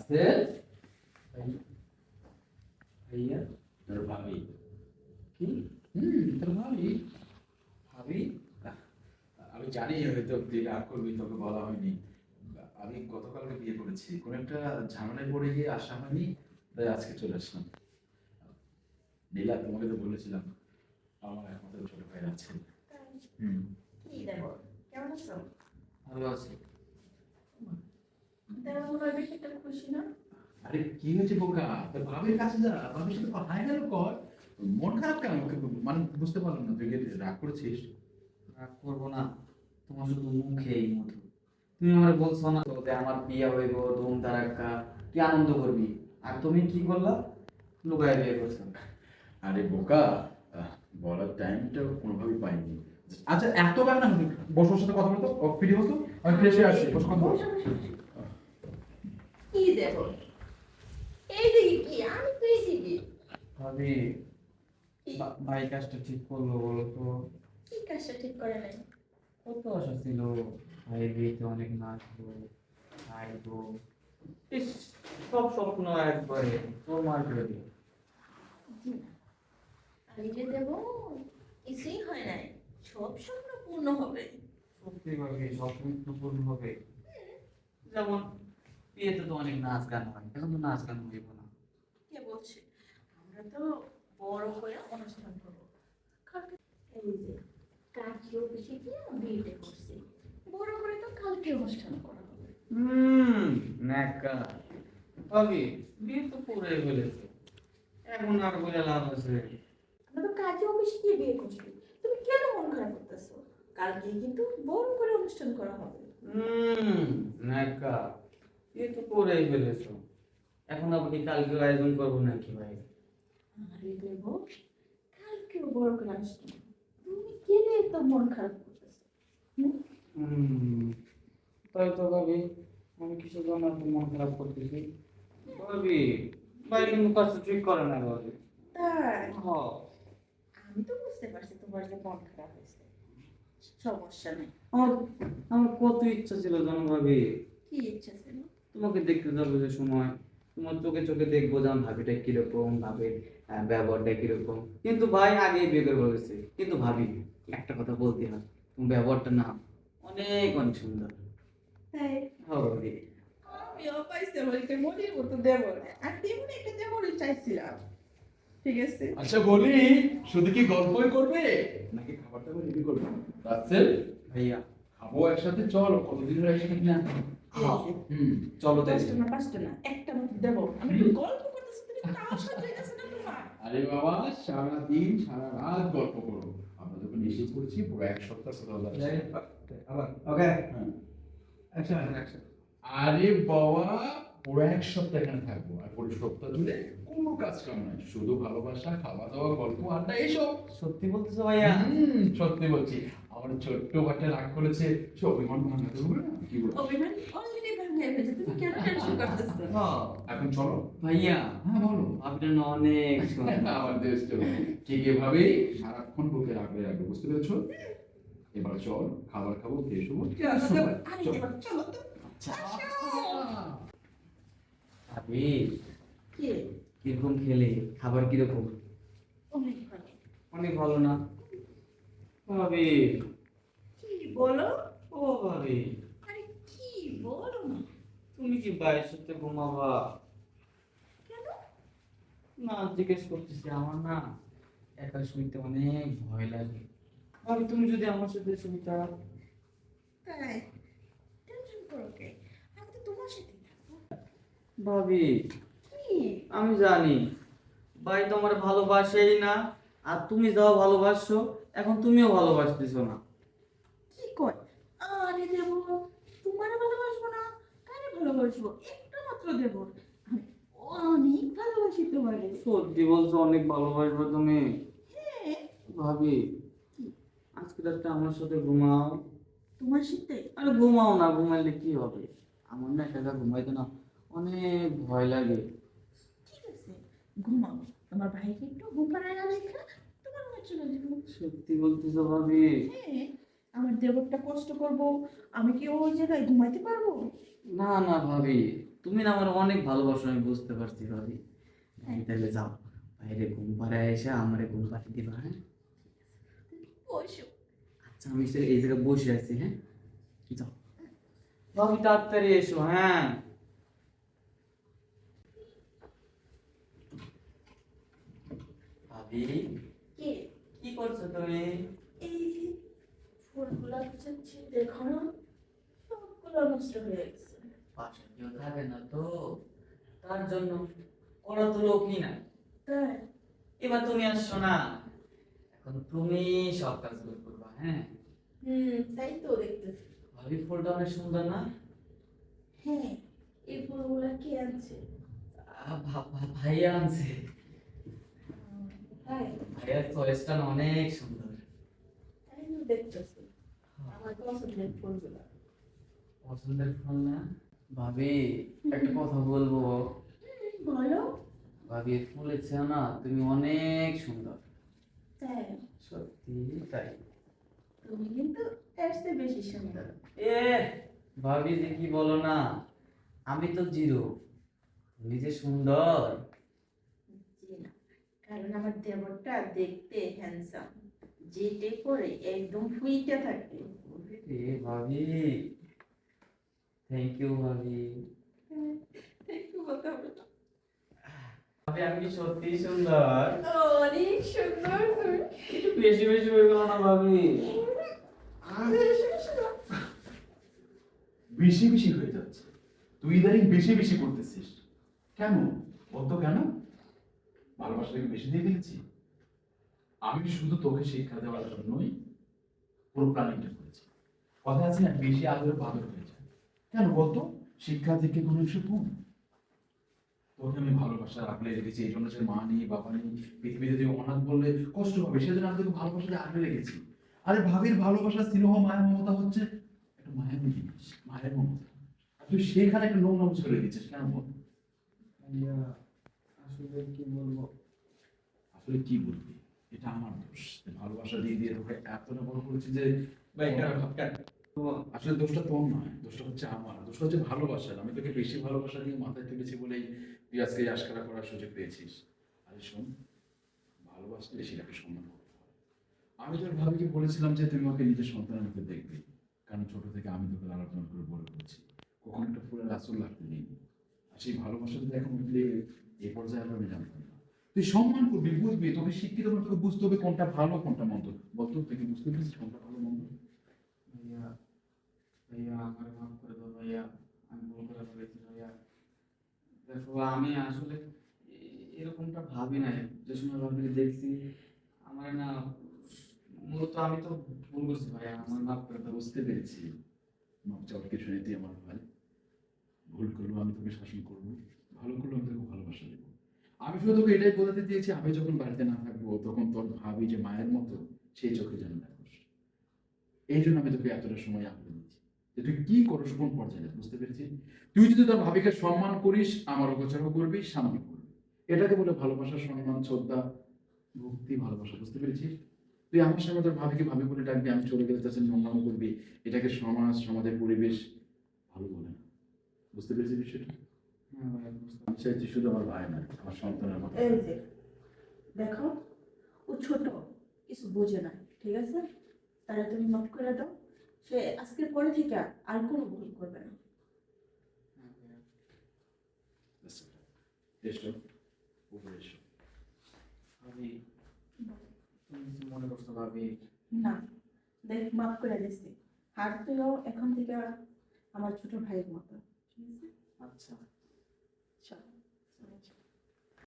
রাসেল ভাইয়া তোর ভাবি কি তোর ভাবি ভাবি আমি জানি হয়তো তুই রাগ করবি, তোকে বলা হয়নি। আমি গতকালকে বিয়ে করেছি, কোন একটা ঝামেলায় পড়ে গিয়ে আসা হয়নি, তাই আজকে চলে আসলাম। নীলা, তোমাকে তো বলেছিলাম আমার একমাত্র ছোট ভাই আছে। হুম। কি দেব, কেমন আছো? ভালো আছি। তেমন মনে হয় বেশি একটা খুশি না। আরে কি হয়েছে বোকা, তোর ভাবির কাছে যা, ভাবির সাথে হাই হ্যালো কর। মন খারাপ কেন? মানে বুঝতে পারলাম না, তুই কি রাগ করেছিস? রাগ করবো না, তোমার শুধু মুখে এই মধু। তুমি আমার বলছো না তো যে আমার বিয়ে হইব ধুম ধারাক্কা, কি আনন্দ করবি, আর তুমি কি করলা? লুকায় বিয়ে করছো। আরে বোকা, বলার টাইমটা কোনোভাবেই পাইনি। আচ্ছা এত কান্না হতো, বসে সাথে কথা বলতো, ফ্রি হতো, আমি ফ্রেশ হয়ে আসছি, বসে কথা বল। বসো, বসো, বসো। কি দেব, এই দিকে কি, আমি তো এই দিকে। ভাবি, কি ভাই কাজটা ঠিক করলো বলো তো? কি কাজটা ঠিক করে নাই? কত আশা ছিল, ভাইয়ের বিয়েতে অনেক নাচবো, খাইবো, ইস, সব স্বপ্ন একবারে তোর মার করে দিল। জি না, আমি যে দেব কিছুই হয় নাই, সব স্বপ্ন পূর্ণ হবে। সত্যি ভাবি, স্বপ্ন তো পূর্ণ হবে। যেমন বিয়েতে তো অনেক নাচ গান হয়, এখন তো নাচ গান হইব না। কে বলছে? আমরা তো বড় করে অনুষ্ঠান করবো। কালকে এই যে কাজী অফিসে গিয়ে বিয়েটা করছি, বড় করে তো কালকে অনুষ্ঠান করা হবে। নেকা ভাবি, বিয়ে তো করে ফেলেছে, এখন আর বলে লাভ আছে? আমরা তো কাজী অফিসে গিয়ে বিয়ে করছি, তুমি কেন মন খারাপ করতেছো? কালকে কিন্তু বড় করে অনুষ্ঠান করা হবে। নেকা, বিয়ে তো করে ফেলেছো, এখন আবার কি কালকে আয়োজন করবো নাকি ভাই? আরে দেব, কালকেও বড় করে অনুষ্ঠান, তুমি কেন তো মন খারাপ করতেছো? হুম? হুম, তাই তো ভাবি, আমি কিছু জন্য এত মন খারাপ করতেছি। ভাবি, ভাই কিন্তু কাজটা ঠিক করে না ভাবি। তাই হ্যাঁ, আমি তো বুঝতে পারছি তোমার যে মন খারাপ হয়েছে, সমস্যা নেই। আমার আমার কত ইচ্ছা ছিল জানো ভাবি, কি ইচ্ছা ছিল? তোমাকে দেখতে যাবো যে সময়, তোমার চোখে চোখে দেখবো যে আমার ভাবিটা কিরকম, ভাবির ব্যবহারটা কিরকম। কিন্তু ভাই আগেই বিয়ে করে বলেছে। কিন্তু ভাবি, একটা কথা বলতে হয়, তোমার ব্যবহারটা না অনেক অনেক সুন্দর। তাই হ্যাঁ ভাবি। আমিও পাইছি বলতে মনের মতো দেব, আর তেমন একটা দেবরই চাইছিলাম। ঠিক আছে, আচ্ছা বলি, শুধু কি গল্পই করবে নাকি খাবার টাবার রেডি করবে? রাসেল ভাইয়া, খাবো একসাথে, চল, কতদিন হলো একসাথে না। হ্যাঁ, চলো তাই। পাঁচটা না একটা মতো দেবো। আমি একটু গল্প করতেছি, তুমি তাও সহ্য হইতেছে না তোমার? আরে বাবা, সারাদিন সারা রাত গল্প করো, আমরা যখন এসে পড়ছি পুরো এক সপ্তাহ কোথাও যাচ্ছি না। আবার ওকে, হ্যাঁ। Action action. আরে বাবা, পুরো এক সপ্তাহ এখানে থাকবো, আর পুরো সপ্তাহ জুড়ে কোনো কাজ কাম নাই, শুধু ভালোবাসা, খাওয়া দাওয়া, গল্প, আড্ডা, এইসব। সত্যি বলতেছো ভাইয়া? সত্যি বলছি, আমার ছোট্ট বাচ্চা রাগ করেছে, সে অভিমান ভাঙাতে হবে না, কি বলবো? অভিমান অলরেডি ভাঙিয়ে ফেলেছে, তুমি কেন টেনশন করতেছো? হ্যাঁ এখন চলো। ভাইয়া, হ্যাঁ বলো। ভাবিটা না অনেক সুন্দর। আমার দেশ চলো, ঠিক এভাবে সারাক্ষণ বুকে রাখলে রাখবে, বুঝতে পেরেছো? এবার চল, খাবার খাবো, ফ্রেশ হবো, আরে এবার চলো তো। আচ্ছা আসো। ভাবি, কি? কিরকম খেলে, খাবার কিরকম? অনেক ভালো। অনেক ভালো না ভাবি? কি বলো? ও ভাবি, আরে কি বলো না? তুমি কি বাইরের সাথে ঘুমাবা? কেন? না, জিজ্ঞেস করতেছি, আমার না একা শুইতে অনেক ভয় লাগে। ভাবি, তুমি যদি আমার সাথে শুইতা। তাই টেনশন করো কে, আমি তো তোমার সাথেই থাকবো। ভাবি, কি? আমি জানি ভাই তো আমার ভালোবাসেই না, আর তুমি যাও ভালোবাসছো, এখন তুমিও ভালোবাসতেছো না। কি কয়? আরে দেব, তোমার ভালোবাসবো না, কারে ভালোবাসবো? একটা মাত্র দেব, আমি অনেক ভালোবাসি তোমারে। সত্যি বলছো, অনেক ভালোবাসবে তুমি? হ্যাঁ। ভাবি, কি? আজকে রাতটা আমার সাথে ঘুমাও। তোমার সাথে? আরে ঘুমাও না, ঘুমাইলে কি হবে? আমার না একা একা ঘুমাইতে না অনেক ভয় লাগে। ঠিক আছে, ঘুমাও। তোমার ভাইকে একটু ঘুম পাড়ায় না রেখে তোমার রুমে চলে যাবো। সত্যি বলতেছো ভাবি? হ্যাঁ, আমার দেবরটা কষ্ট করবো, আমি কি ওই জায়গায় ঘুমাইতে পারবো? না না ভাবি, তুমি না আমার অনেক ভালোবাসো, আমি বুঝতে পারছি ভাবি। তুমি তাহলে যাও, বাইরে ঘুম পাড়ায় এসে আমারে ঘুম পাড়িয়ে দিবা, হ্যাঁ? বসো। আচ্ছা, আমি এই জায়গায় বসে আছি, হ্যাঁ? যাও ভাবি, তাড়াতাড়ি এসো, হ্যাঁ? ভাবি, কে? কি করছো তুমি? এই যে ফুলগুলা গুছাচ্ছি, দেখো না সবগুলো নষ্ট হয়ে গেছে। পাশে কেউ থাকে না তো, তার জন্য করা তো লোকই নাই। তাই? এবার তুমি আসছো না, এখন তুমি সব কাজগুলো করবা, হ্যাঁ? তাই তো দেখতেছি। ভাবি, ফুলটা অনেক সুন্দর না? হ্যাঁ, এই ফুলগুলা কে আনছে? ভাইয়া আনছে। তাই? ভাইয়ার চয়েসটা না অনেক সুন্দর। তাই তো দেখতেছি আমার পছন্দের ফুলগুলা। পছন্দের ফুল না? ভাবি, একটা কথা বলবো? বলো। ভাবি, এই ফুলের চেয়ে না তুমি অনেক সুন্দর। তাই? সত্যি তাই। তুমি কিন্তু এর চেয়ে বেশি সুন্দর। এ ভাবি, যে কি বলো না, আমি তো জিরো, তুমি যে সুন্দর। জি না, কারণ আমার দেবরটা দেখতে হ্যান্ডসাম, যেটে পরে একদম ফুইটে থাকে। এ ভাবি, থ্যাংক ইউ ভাবি। একটু বলতে হবে না। ভাবি, আমি কি সত্যি সুন্দর? অনেক সুন্দর তুমি। একটু বেশি বেশি হয়ে গেল না ভাবি? বেশি বেশি না। বেশি বেশি হয়ে যাচ্ছে, তুই ইদানিং বেশি বেশি করতেছিস কেন? বলতো কেন? ভালোবাসাটাকে বেশি দিয়ে ফেলেছি? আমি শুধু তোকে শিক্ষা দেওয়ার জন্যই পুরো প্ল্যানিংটা করেছি। কথা আছে না, বেশি আদর বাদর হয়ে যায়। কেন বলতো? শিক্ষা থেকে কোনো কিছু কম? তোকে আমি ভালোবাসা আগলে রেখেছি, এই জন্য সে মা নেই বাবা নেই, পৃথিবীতে তুই অনাথ বললে কষ্ট হবে, সেজন্য আমি তোকে ভালোবাসাটা আগলে রেখেছি। আরে ভাবির ভালোবাসা, স্নেহ, মায়া, মমতা হচ্ছে একটা মায়াবী জিনিস, মায়ের মমতা। আর তুই সেখানে একটা নোংরা ছেড়ে দিচ্ছিস কেন বল? ভাইয়া, আসলে কি বলবো? আসলে কি বলবি? এটা আমার দোষ, যে ভালোবাসা দিয়ে দিয়ে তোকে এতটা বড় করেছি যে ভাই কেন? আসলে দোষটা তোর নয়, দোষটা হচ্ছে আমার, দোষটা হচ্ছে ভালোবাসার। আমি তোকে বেশি ভালোবাসা দিয়ে মাথায় তুলেছি বলেই তুই আজকে এই আশকারা করার সুযোগ পেয়েছিস। আরে শোন, ভালোবাসলে সেটাকে সম্মান করতে হয়। আমি তোর ভাবিকে বলেছিলাম যে তুমি ওকে নিজের সন্তানের মধ্যে দেখবে, কারণ ছোট থেকে আমি তোকে লালন পালন করে বড় করেছি, কখনো একটা ফুলের আসল লাগতে নেই। আর সেই ভালোবাসা যদি এখন উঠলে এই পর্যায়ে আমি জানতাম না। তুই সম্মান করবি, বুঝবি, তোকে শিক্ষিত করে তোকে বুঝতে হবে কোনটা ভালো কোনটা মন্দ। বলতো তুই কি বুঝতে পেরেছিস কোনটা ভালো মন্দ? ভাইয়া, ভাইয়া আমার মাফ করে দাও ভাইয়া, আমি ভুল করে ফেলেছি ভাইয়া। দেখো, আমি আসলে এরকমটা ভাবি নাই, যে সময় ভাবি দেখছি আমার না, মূলত আমি তো ভুল করছি ভাইয়া, আমার মাফ করে দাও। বুঝতে পেরেছি, মাপ চাওয়ার কিছু নেই, তুই আমার ভাই। ভুল করবো আমি তোকে শাসন করবো, ভালো করলে আমি তোকে ভালোবাসা দেবো। আমি শুধু তোকে এটাই বলতে চেয়েছি, আমি যখন বাড়িতে না থাকবো তখন তোর ভাবি যে মায়ের মতো, সেই চোখে যেন দেখোস। এই জন্য আমি তোকে এতটা সময় আঁকড়ে দিচ্ছি যে তুই কি করস কোন পর্যায়ে যাস, বুঝতে পেরেছি? তুই যদি তোর ভাবিকে সম্মান করিস, আমার অগোচরও করবি, সামনে করবি, এটাকে বলে ভালোবাসা, সম্মান, শ্রদ্ধা, ভক্তি, ভালোবাসা, বুঝতে পেরেছিস? তুই আমার সামনে তোর ভাবিকে ভাবি বলে ডাকবি, আমি চলে গেলে তার সাথে নোংরাম করবি, এটাকে সমাজ, সমাজের পরিবেশ ভালো বলে না। বুঝতে পেরেছিস বিষয়টা? হ্যাঁ ভাইয়া, বুঝতে আমি চাইছি শুধু আমার ভাই না, আমার সন্তানের মতো। এই যে দেখো, ও ছোট, কিছু বোঝে না, ঠিক আছে? তাহলে তুমি মাফ করে দাও, সে আজকের পরে থেকে আর কোনো ভুল করবে না। হ্যাঁ ভাইয়া। এসো, উপরে এসো। ভাবি, তুমি কিছু মনে করছো ভাবি? না, দেখ মাফ করে দিচ্ছি, আর তুইও এখন থেকে আমার ছোট ভাইয়ের মতো, ঠিক আছে? আচ্ছা। চল।